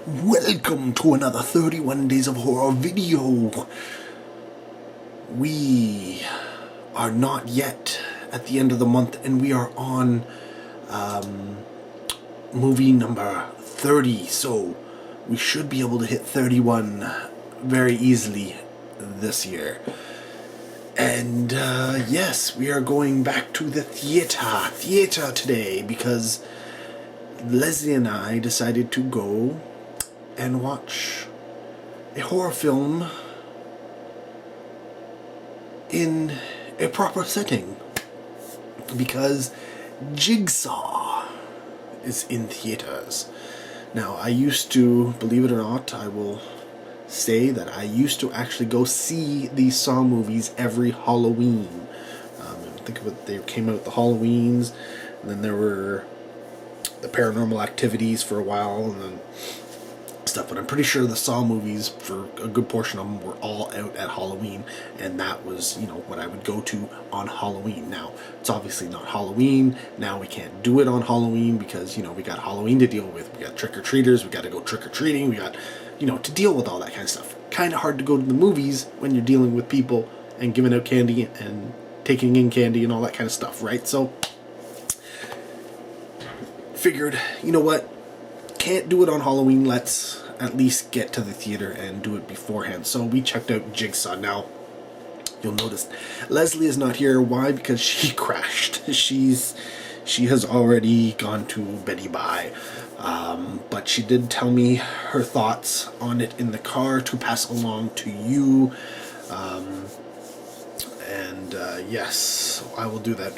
Welcome to another 31 Days of Horror video. We are not yet at the end of the month, and we are on movie number 30, so we should be able to hit 31 very easily this year. And yes, we are going back to the theater today because Leslie and I decided to go and watch a horror film in a proper setting because Jigsaw is in theaters. Now, I used to, believe it or not, I will say that I used to actually go see these Saw movies every Halloween. Think of it, they came out the Halloweens, and then there were the Paranormal Activities for a while, and then stuff, but I'm pretty sure the Saw movies, for a good portion of them, were all out at Halloween, and that was, what I would go to on Halloween. Now, it's obviously not Halloween. Now we can't do it on Halloween because, we got Halloween to deal with. We got trick-or-treaters, we got to go trick-or-treating, we got, to deal with all that kind of stuff. Kind of hard to go to the movies when you're dealing with people and giving out candy and taking in candy and all that kind of stuff, right? So, figured, you know what? Can't do it on Halloween, let's at least get to the theater and do it beforehand. So we checked out Jigsaw. Now, you'll notice Leslie is not here. Why? Because she crashed. She has already gone to Betty Bye. But she did tell me her thoughts on it in the car to pass along to you. Yes, I will do that.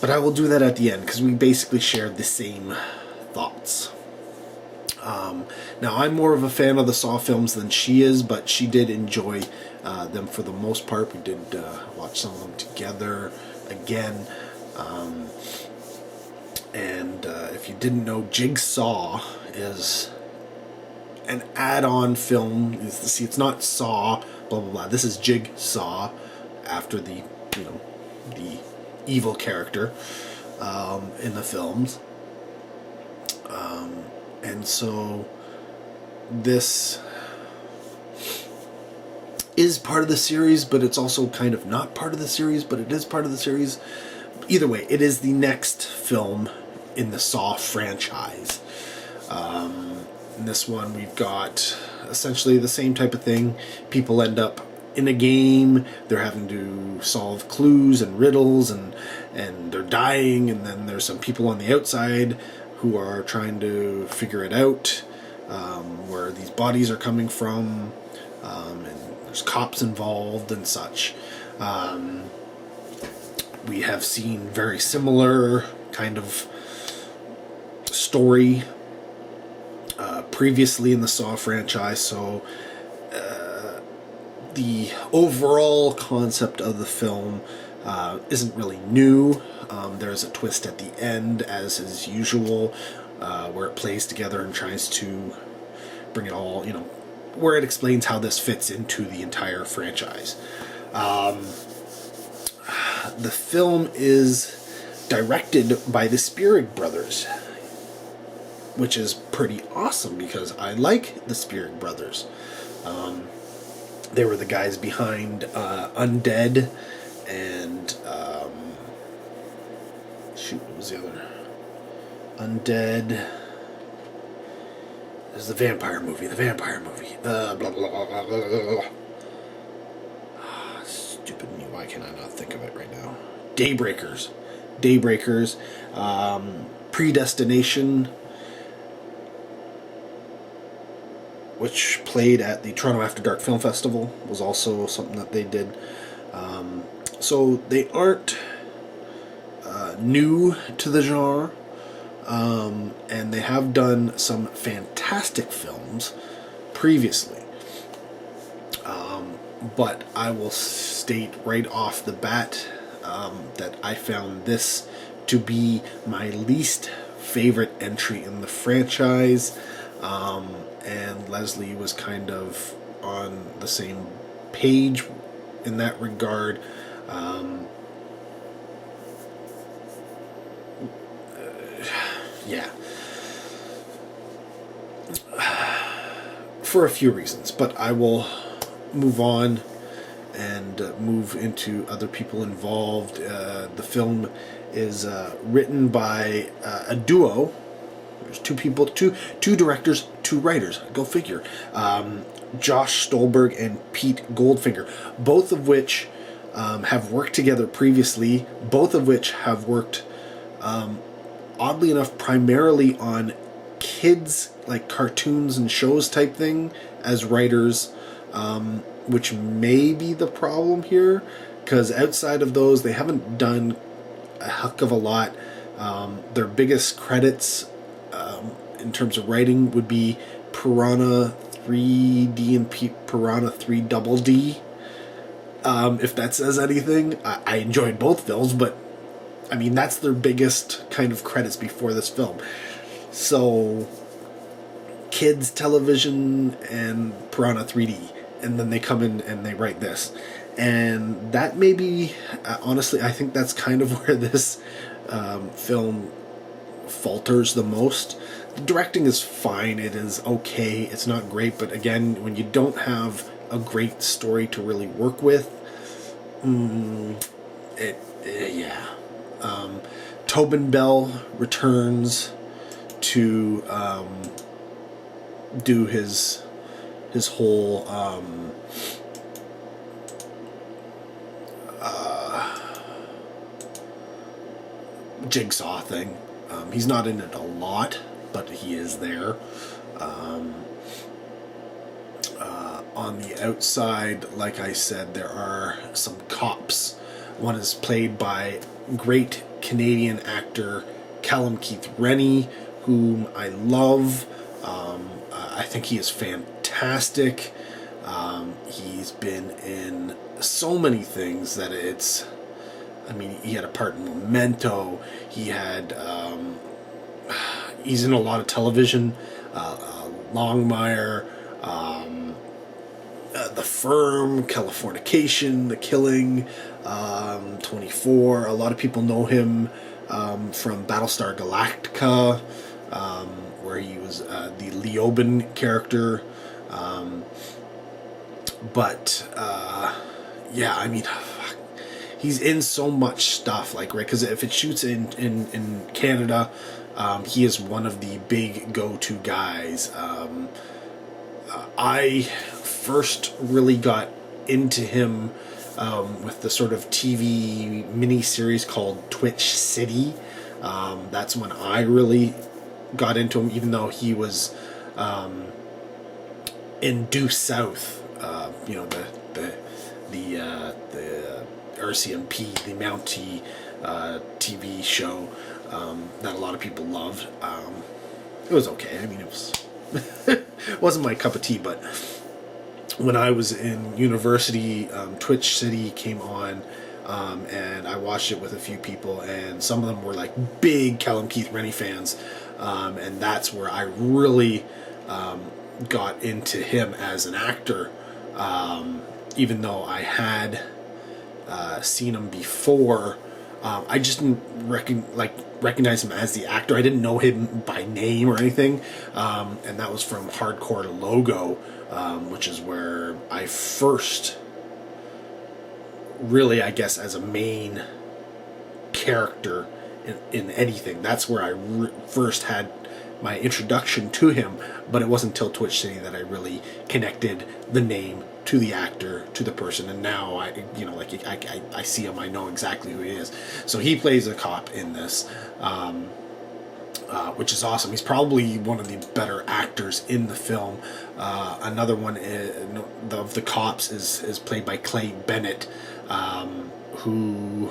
But I will do that at the end, because we basically shared the same thoughts. Now, I'm more of a fan of the Saw films than she is, but she did enjoy them for the most part. We did watch some of them together again. If you didn't know, Jigsaw is an add-on film. It's not Saw, blah, blah, blah. This is Jigsaw after the evil character in the films. And so this is part of the series, but it's also kind of not part of the series, but it is part of the series. Either way, it is the next film in the Saw franchise. In this one, we've got essentially the same type of thing. People end up in a game, they're having to solve clues and riddles, and they're dying, and then there's some people on the outside who are trying to figure it out, where these bodies are coming from, and there's cops involved and such. We have seen very similar kind of story previously in the Saw franchise, so the overall concept of the film isn't really new. There's a twist at the end, as is usual, where it plays together and tries to bring it all, where it explains how this fits into the entire franchise. The film is directed by the Spierig brothers, which is pretty awesome because I like the Spierig brothers. They were the guys behind Undead and what was the other? Undead. There's the vampire movie. Blah, blah, blah, blah, blah, blah. Stupid me. Why can I not think of it right now? Daybreakers. Predestination, which played at the Toronto After Dark Film Festival, was also something that they did. So they aren't new to the genre, and they have done some fantastic films previously. But I will state right off the bat that I found this to be my least favorite entry in the franchise. And Leslie was kind of on the same page in that regard. Yeah. for a few reasons, but I will move on and move into other people involved. The film is written by a duo. There's two people, two directors, two writers. Go figure. Josh Stolberg and Pete Goldfinger, both of which have worked together previously. Both of which have worked, oddly enough, primarily on kids, like cartoons and shows type thing as writers, which may be the problem here, because outside of those they haven't done a heck of a lot. Their biggest credits in terms of writing would be Piranha 3D and Piranha 3 Double D. If that says anything, I enjoyed both films, but I mean, that's their biggest kind of credits before this film. So, kids television and Piranha 3D, and then they come in and they write this. And that may be, honestly, I think that's kind of where this film falters the most. The directing is fine, it is okay, it's not great, but again, when you don't have a great story to really work with, yeah. Tobin Bell returns to do his whole Jigsaw thing. He's not in it a lot, but he is there. On the outside, like I said, there are some cops. One is played by great Canadian actor Callum Keith Rennie, whom I love. I think he is fantastic. He's been in so many things that it's... I mean, he had a part in Memento. He had... he's in a lot of television. Longmire, The Firm, Californication, The Killing, 24. A lot of people know him from Battlestar Galactica, where he was the Leoben character. Yeah, I mean, he's in so much stuff, like, right, because if it shoots in Canada, he is one of the big go-to guys. I first really got into him with the sort of TV mini-series called Twitch City. That's when I really got into him, even though he was in Due South, you know, the RCMP, the Mountie TV show that a lot of people loved. It was okay. I mean, it was it wasn't my cup of tea, but when I was in university, Twitch City came on, and I watched it with a few people, and some of them were like big Callum Keith Rennie fans, and that's where I really got into him as an actor, even though I had seen him before. I just didn't recognize him as the actor. I didn't know him by name or anything, and that was from Hardcore Logo, which is where I first really, I guess, as a main character in anything, that's where I first had my introduction to him. But it wasn't until Twitch City that I really connected the name to the actor, to the person, and now I see him, I know exactly who he is. So he plays a cop in this, which is awesome. He's probably one of the better actors in the film. Another one of the cops is played by Clay Bennett, who,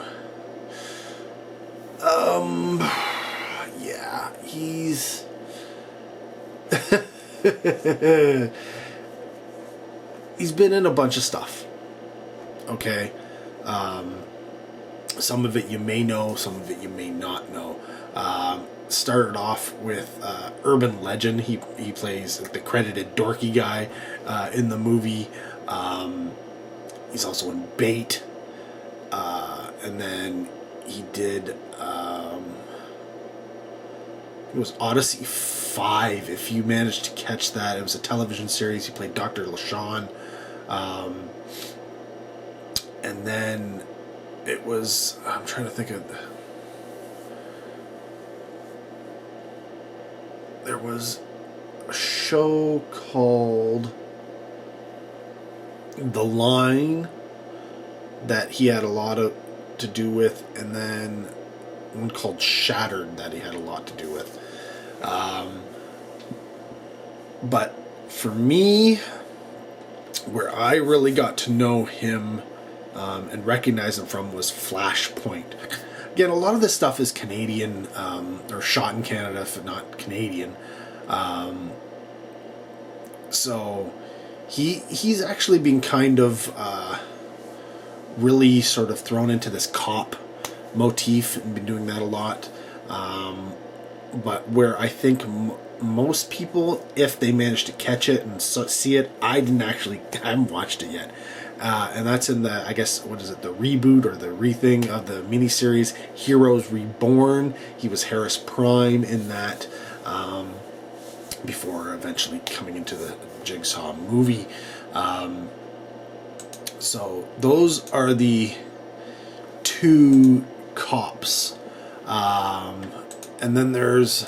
yeah, he's he's been in a bunch of stuff. Okay, some of it you may know, some of it you may not know. Started off with Urban Legend. He plays the credited dorky guy in the movie. He's also in Bait, and then he did It was Odyssey 5. If you managed to catch that, it was a television series. He played Dr. LaShawn. And then it was, I'm trying to think of, there was a show called The Line that he had a lot to do with, and then one called Shattered that he had a lot to do with. But for me, where I really got to know him and recognize him from was Flashpoint. Again, a lot of this stuff is Canadian, or shot in Canada, if not Canadian. So he's actually been kind of really sort of thrown into this cop motif and been doing that a lot. But where I think most people, if they manage to catch it and see it, I haven't watched it yet. And that's in the, I guess, what is it, the reboot or the rething of the miniseries Heroes Reborn. He was Harris Prime in that, before eventually coming into the Jigsaw movie. So those are the two cops. And then there's,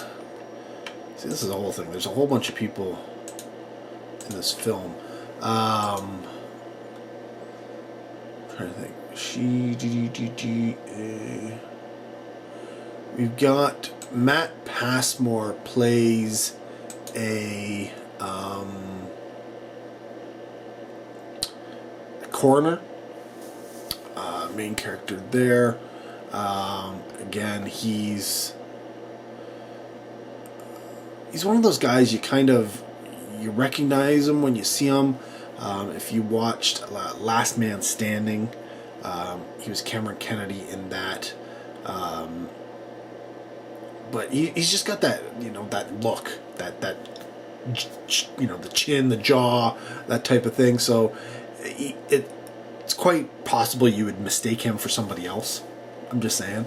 see, this is the whole thing. There's a whole bunch of people in this film. I'm trying to think. We've got Matt Passmore plays a coroner, main character there. Again, he's one of those guys you recognize him when you see him. If you watched Last Man Standing, he was Cameron Kennedy in that. But he's just got that, that look, that the chin, the jaw, that type of thing. So it's quite possible you would mistake him for somebody else. I'm just saying.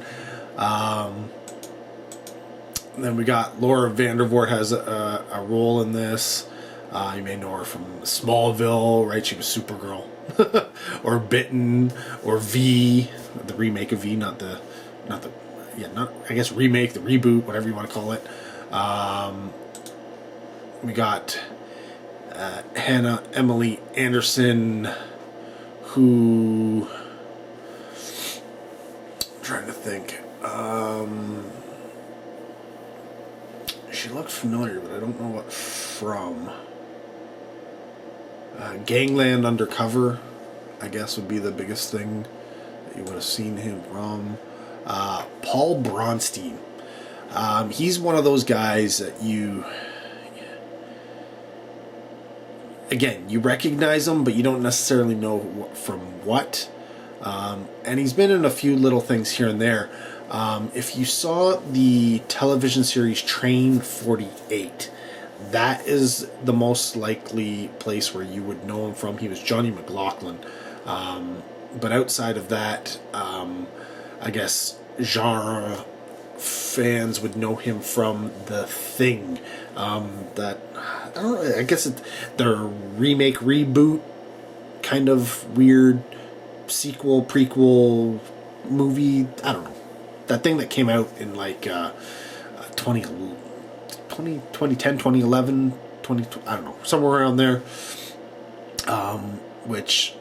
Then we got Laura Vandervoort has a role in this. You may know her from Smallville, right? She was Supergirl, or Bitten, or V, the remake of V, not I guess remake, the reboot, whatever you want to call it. We got Hannah Emily Anderson, who, I'm trying to think. She looked familiar, but I don't know what from. Gangland Undercover, I guess, would be the biggest thing that you would have seen him from. Paul Bronstein. He's one of those guys that you recognize him, but you don't necessarily know from what. And he's been in a few little things here and there. If you saw the television series Train 48, that is the most likely place where you would know him from. He was Johnny McLaughlin. But outside of that, I guess genre fans would know him from The Thing. That, I don't know, I guess their remake, reboot, kind of weird sequel, prequel movie. I don't know. That thing that came out in like 2010, 2011, I don't know, somewhere around there. Which,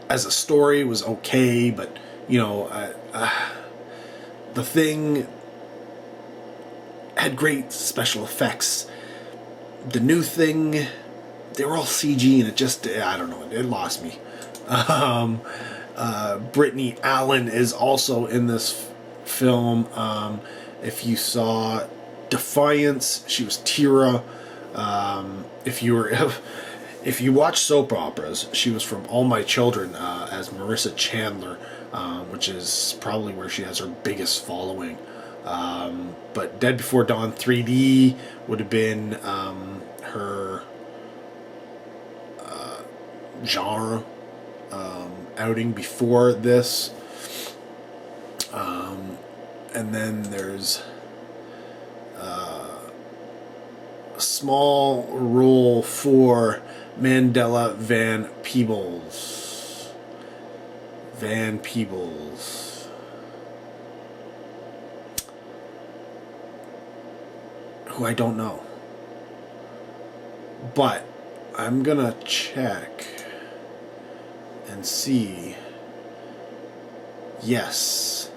as a story, was okay, but The Thing had great special effects. The new Thing, they were all CG, and it just, I don't know, it lost me. Brittany Allen is also in this film. If you saw Defiance, she was Tira. If you watch soap operas, she was from All My Children as Marissa Chandler, which is probably where she has her biggest following. But Dead Before Dawn 3D would have been her genre outing before this. And then there's small role for Mandela Van Peebles. Van Peebles. Who I don't know. But I'm gonna check and see. Yes.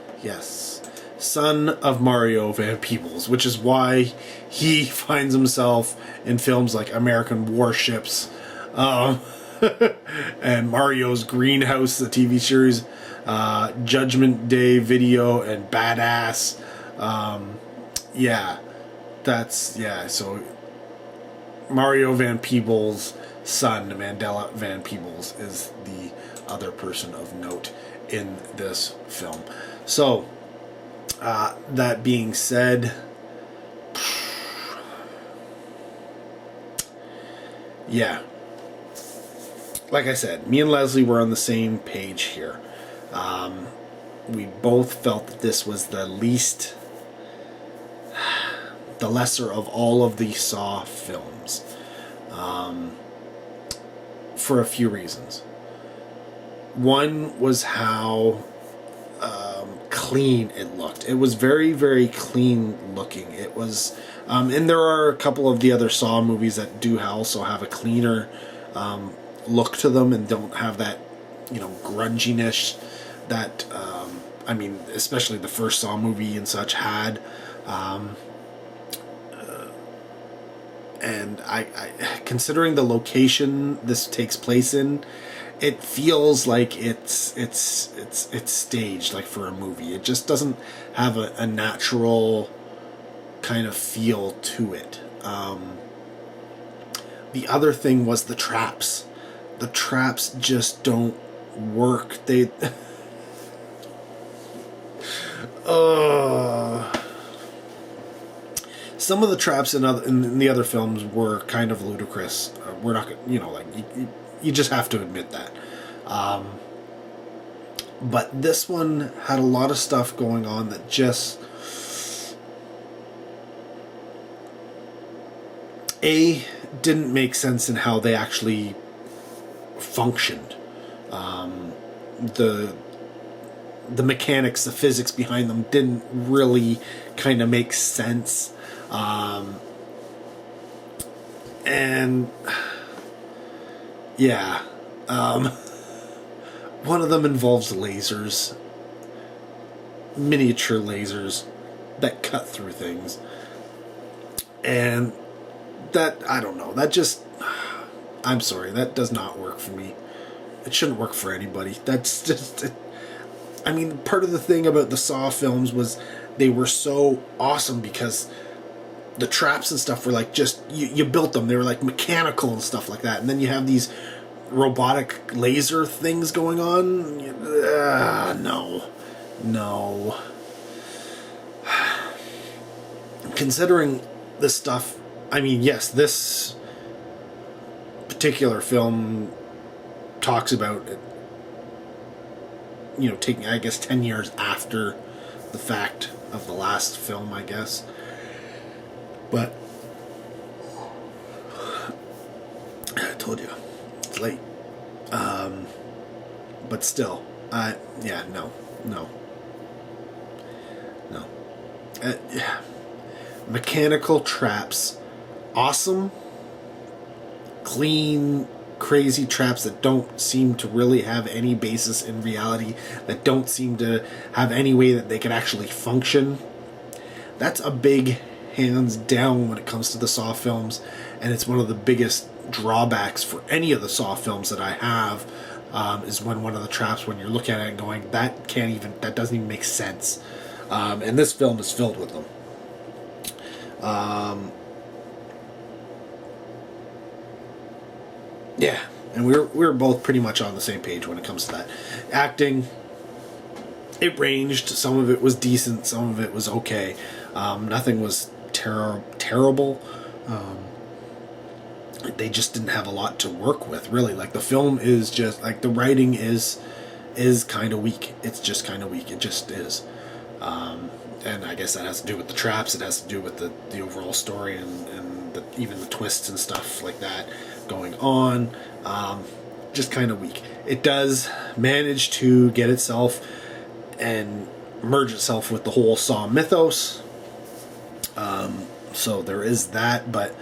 Son of Mario Van Peebles, which is why he finds himself in films like American Warships, and Mario's Greenhouse, the TV series, Judgment Day Video, and Badass. So Mario Van Peebles' son, Mandela Van Peebles, is the other person of note in this film. So, that being said, yeah, like I said, me and Leslie were on the same page here. We both felt that this was the lesser of all of the Saw films, for a few reasons. One was how clean it looked. It was very, very clean looking. It was, and there are a couple of the other Saw movies that do also have a cleaner look to them and don't have that, grunginess that, especially the first Saw movie and such had. And I considering the location this takes place in, it feels like it's staged like for a movie. It just doesn't have a natural kind of feel to it. The other thing was the traps. The traps just don't work. They some of the traps in the other films were kind of ludicrous. We're not, you just have to admit that. But this one had a lot of stuff going on that just didn't make sense in how they actually functioned. The mechanics, the physics behind them didn't really kind of make sense. One of them involves lasers, miniature lasers that cut through things, and that, I don't know, that just, I'm sorry, that does not work for me. It shouldn't work for anybody. That's just, part of the thing about the Saw films was they were so awesome because the traps and stuff were like just, you built them. They were like mechanical and stuff like that. And then you have these robotic laser things going on. No. Considering this stuff, yes, this particular film talks about it, taking, I guess, 10 years after the fact of the last film, I guess. But I told you, it's late. But still, no. Mechanical traps, awesome, clean, crazy traps that don't seem to really have any basis in reality, that don't seem to have any way that they could actually function. That's a big hands down when it comes to the Saw films, and it's one of the biggest drawbacks for any of the Saw films that I have, is when one of the traps, when you're looking at it and going, that doesn't even make sense. And this film is filled with them. And we're both pretty much on the same page when it comes to that. Acting, it ranged. Some of it was decent, some of it was okay. Nothing was terrible. They just didn't have a lot to work with, really. Like, the film is just, like, the writing is kind of weak. It's just kind of weak. It just is. And I guess that has to do with the traps. It has to do with the overall story and even the twists and stuff like that going on. Just kind of weak. It does manage to get itself and merge itself with the whole Saw mythos. So there is that, but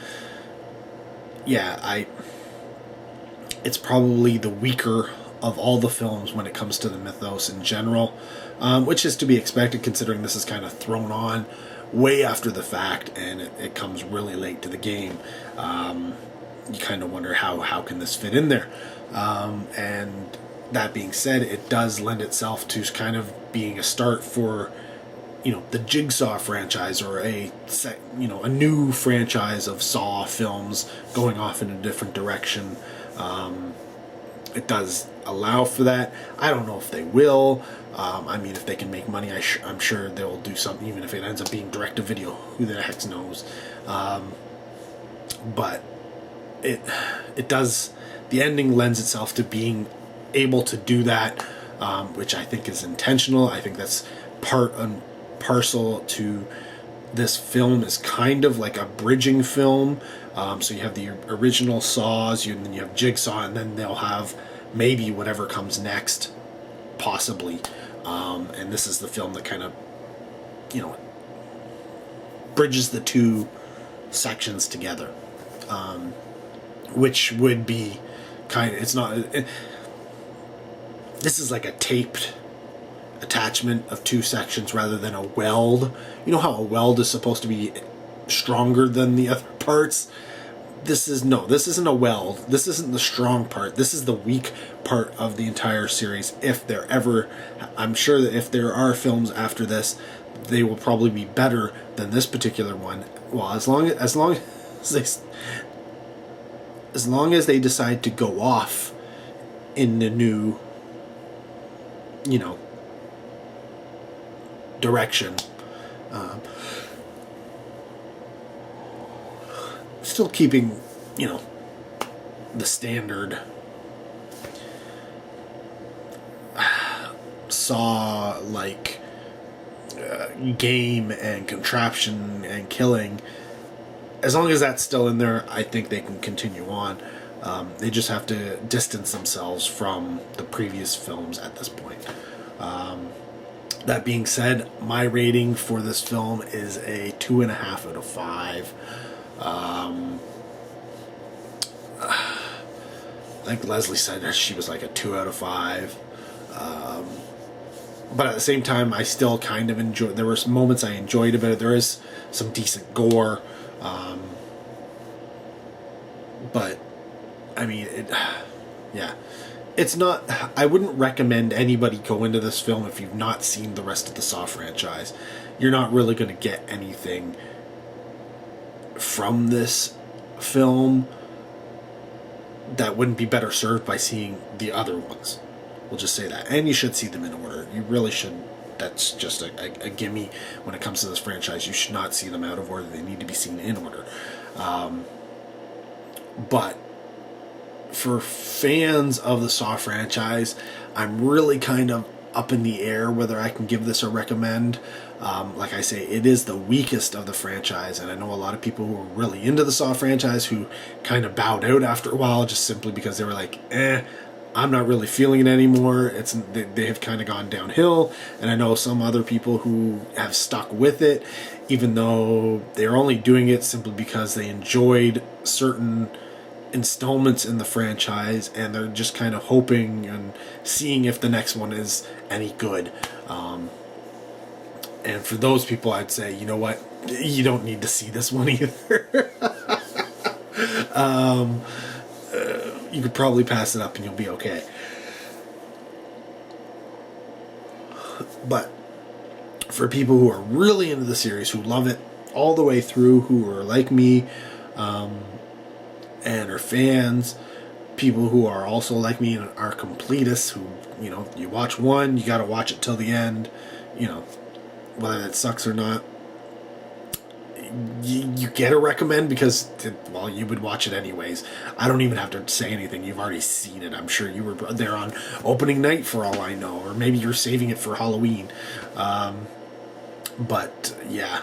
yeah, it's probably the weaker of all the films when it comes to the mythos in general, which is to be expected considering this is kind of thrown on way after the fact and it comes really late to the game. You kind of wonder how can this fit in there, and that being said, it does lend itself to kind of being a start for, you know, the Jigsaw franchise, or a new franchise of Saw films going off in a different direction. It does allow for that. I don't know if they will. I mean, if they can make money, I'm sure they'll do something, even if it ends up being direct-to-video. Who the heck knows? But it does. The ending lends itself to being able to do that, which I think is intentional. I think that's part and parcel to this film, is kind of like a bridging film. So you have the original Saws, and then you have Jigsaw, and then they'll have maybe whatever comes next, possibly. And this is the film that kind of, you know, bridges the two sections together, which would be kind of, it's not, this is like a taped attachment of two sections rather than a weld. You know how a weld is supposed to be stronger than the other parts? This isn't a weld. This isn't the strong part. This is the weak part of the entire series. If there ever, I'm sure that if there are films after this, they will probably be better than this particular one. Well, as long as they decide to go off in the new, you know, direction. Still keeping, you know, the standard Saw like game and contraption and killing. As long as that's still in there, I think they can continue on. They just have to distance themselves from the previous films at this point. That being said, my rating for this film is a 2.5 out of 5. I think Leslie said that she was like a 2 out of 5. But at the same time, I still kind of enjoyed. There were some moments I enjoyed about it. There is some decent gore, but I mean, yeah, it's not. I wouldn't recommend anybody go into this film if you've not seen the rest of the Saw franchise. You're not really going to get anything from this film that wouldn't be better served by seeing the other ones. We'll just say that. And you should see them in order. You really should. That's just a gimme when it comes to this franchise. You should not see them out of order. They need to be seen in order. But for fans of the Saw franchise, I'm really kind of up in the air whether I can give this a recommend. Like I say, it is the weakest of the franchise, and I know a lot of people who are really into the Saw franchise who kind of bowed out after a while just simply because they were like, I'm not really feeling it anymore. They have kind of gone downhill, and I know some other people who have stuck with it, even though they're only doing it simply because they enjoyed certain installments in the franchise, and they're just kind of hoping and seeing if the next one is any good. And for those people, I'd say, you know what? You don't need to see this one either. You could probably pass it up and you'll be okay. But for people who are really into the series, who love it all the way through, who are like me, and are fans, people who are also like me and are completists, who, you know, you watch one, you got to watch it till the end, you know, whether that sucks or not. You get a recommend because, well, you would watch it anyways. I don't even have to say anything. You've already seen it. I'm sure you were there on opening night for all I know, or maybe you're saving it for Halloween. But yeah,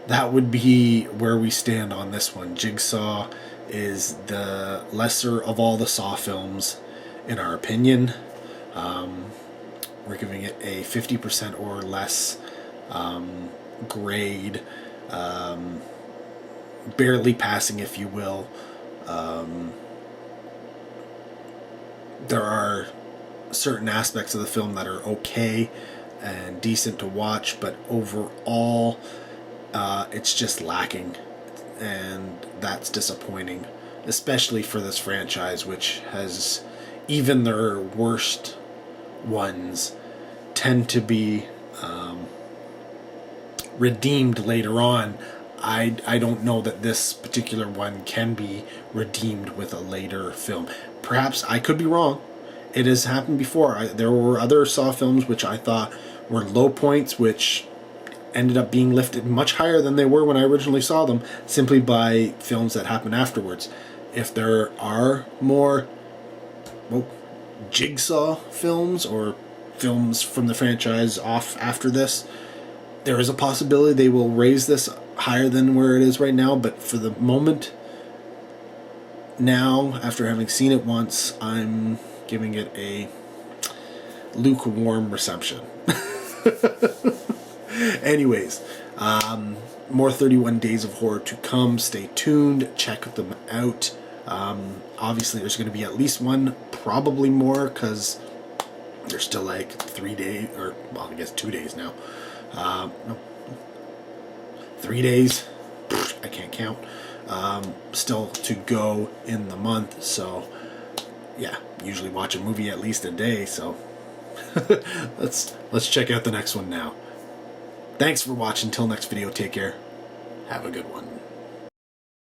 that would be where we stand on this one. Jigsaw is the lesser of all the Saw films, in our opinion. We're giving it a 50% or less grade, barely passing, if you will. There are certain aspects of the film that are okay and decent to watch, but overall, it's just lacking, and that's disappointing, especially for this franchise, which has, even their worst ones tend to be redeemed later on. I don't know that this particular one can be redeemed with a later film. Perhaps I could be wrong. It has happened before. There were other Saw films which I thought were low points, which ended up being lifted much higher than they were when I originally saw them, simply by films that happened afterwards. If there are more Jigsaw films or films from the franchise off after this, there is a possibility they will raise this higher than where it is right now, but for the moment, now, after having seen it once, I'm giving it a lukewarm reception. Anyways, more 31 Days of Horror to come. Stay tuned. Check them out. Obviously, there's going to be at least one, probably more, because there's still like 3 days, or, well, I guess 2 days now. No, 3 days. I can't count. Still to go in the month, so yeah, usually watch a movie at least a day, so let's check out the next one now. Thanks for watching. Till next video, take care. Have a good one.